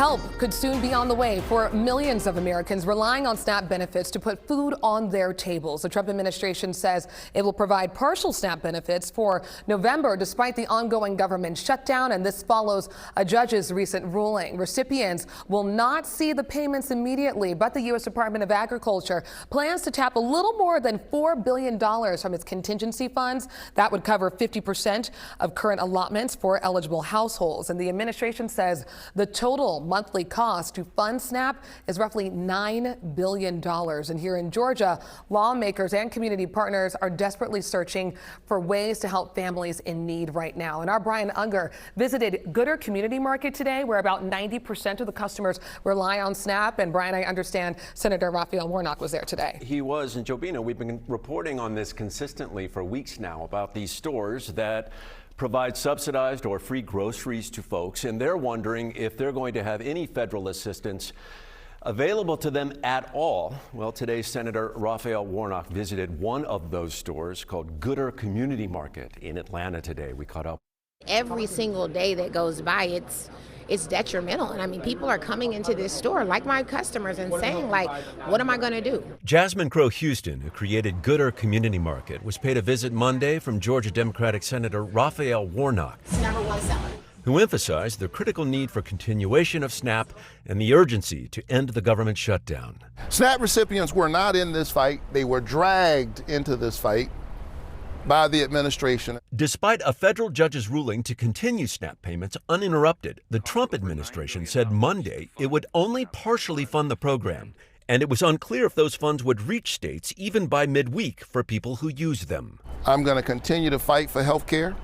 Help could soon be on the way for millions of Americans relying on SNAP benefits to put food on their tables. The Trump administration says it will provide partial SNAP benefits for November despite the ongoing government shutdown, and this follows a judge's recent ruling. Recipients will not see the payments immediately, but the U.S. Department of Agriculture plans to tap a little more than $4 billion from its contingency funds. That would cover 50% of current allotments for eligible households. And the administration says the total monthly cost to fund SNAP is roughly $9 billion. And here in Georgia, lawmakers and community partners are desperately searching for ways to help families in need right now. And our Brian Unger visited Gooder Community Market today, where about 90% of the customers rely on SNAP. And Brian, I understand Senator Raphael Warnock was there today. He was. And Jobina, we've been reporting on this consistently for weeks now about these stores that provide subsidized or free groceries to folks, and they're wondering if they're going to have any federal assistance available to them at all. Well, today Senator Raphael Warnock visited one of those stores called Gooder Community Market in Atlanta today. We caught up. Every single day that goes by, it's detrimental. And I mean, people are coming into this store like my customers and saying, like, what am I going to do? Jasmine Crow Houston, who created Gooder Community Market, was paid a visit Monday from Georgia Democratic Senator Raphael Warnock, who emphasized the critical need for continuation of SNAP and the urgency to end the government shutdown. SNAP recipients were not in this fight. They were dragged into this fight by the administration. Despite a federal judge's ruling to continue SNAP payments uninterrupted, the Trump administration said Monday it would only partially fund the program, and it was unclear if those funds would reach states even by midweek for people who use them. I'm going to continue to fight for health care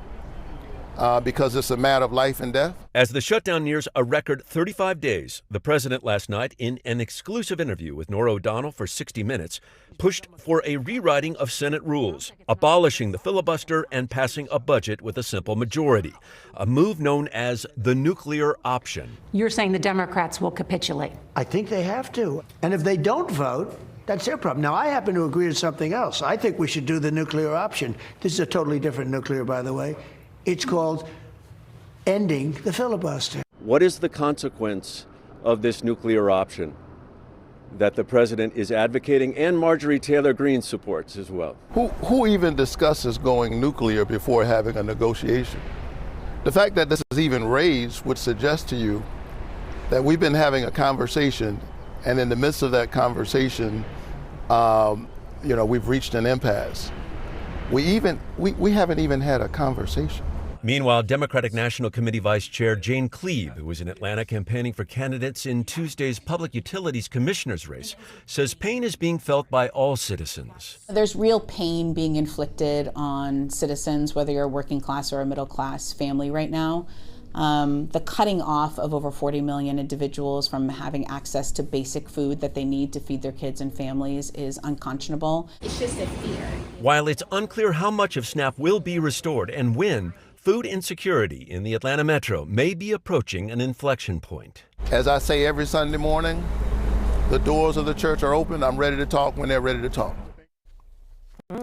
because it's a matter of life and death. As the shutdown nears a record 35 days, the president last night, in an exclusive interview with Norah O'Donnell for 60 Minutes, pushed for a rewriting of Senate rules, abolishing the filibuster and passing a budget with a simple majority, a move known as the nuclear option. You're saying the Democrats will capitulate? I think they have to. And if they don't vote, that's their problem. Now, I happen to agree with something else. I think we should do the nuclear option. This is a totally different nuclear, by the way. It's called ending the filibuster. What is the consequence of this nuclear option that the president is advocating and Marjorie Taylor Greene supports as well? Who even discusses going nuclear before having a negotiation? The fact that this is even raised would suggest to you that we've been having a conversation, and in the midst of that conversation, we've reached an impasse. We haven't even had a conversation. Meanwhile, Democratic National Committee Vice Chair Jane Cleave, who was in Atlanta campaigning for candidates in Tuesday's Public Utilities Commissioner's race, says pain is being felt by all citizens. There's real pain being inflicted on citizens, whether you're a working class or a middle class family right now. The cutting off of over 40 million individuals from having access to basic food that they need to feed their kids and families is unconscionable. It's just a fear. While it's unclear how much of SNAP will be restored and when, food insecurity in the Atlanta metro may be approaching an inflection point. As I say every Sunday morning, the doors of the church are open. I'm ready to talk when they're ready to talk.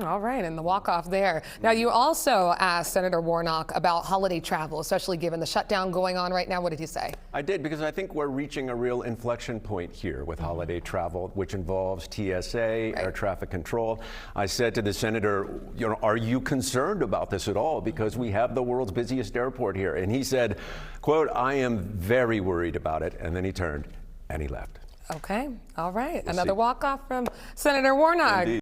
All right, and the walk-off there. Now, you also asked Senator Warnock about holiday travel, especially given the shutdown going on right now. What did he say? I did, because I think we're reaching a real inflection point here with holiday travel, which involves TSA, air traffic control. I said to the senator, are you concerned about this at all? Because we have the world's busiest airport here. And he said, quote, I am very worried about it. And then he turned and he left. Okay, all right. Another walk-off from Senator Warnock. Indeed.